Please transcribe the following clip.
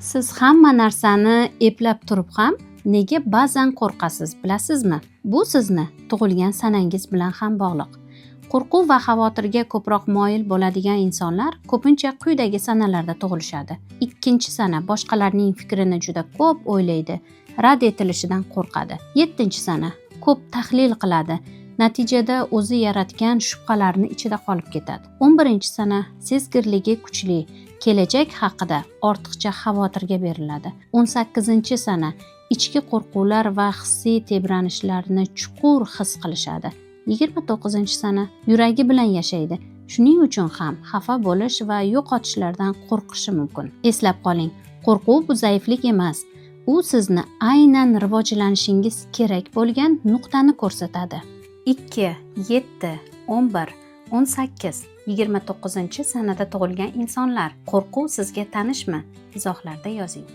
Siz hamma narsani eplab turib ham nega ba'zan qo'rqasiz, bilasizmi? Bu sizni tug'ilgan sanangiz bilan ham bog'liq. Qo'rquv va xavotirga ko'proq moyil bo'ladigan insonlar ko'pincha quyidagi sanalarda tug'ilishadi. 2-sana boshqalarning fikrini juda ko'p o'ylaydi, rad etilishidan qo'rqadi. 7-sana ko'p tahlil qiladi, natijada o'zi yaratgan shubhalarni ichida qolib ketadi. 11-sana sezgirligi kuchli, kelajak haqida ortiqcha xavotirga beriladi. 18-sana ichki qo'rquvlar va hissiy tebranishlarni chuqur his qilishadi. 29-sana yuragi bilan yashaydi. Shuning uchun ham xafa bo'lish va yo'qotishlardan qo'rqishi mumkin. Eslab qoling, qo'rquv bu zaiflik emas. U sizni aynan rivojlanishingiz kerak bo'lgan nuqtani ko'rsatadi. 2, 7, 11, 18, 29-sanada tug'ilgan insonlar. Qo'rquv sizga tanishmi? Izohlarda yozing.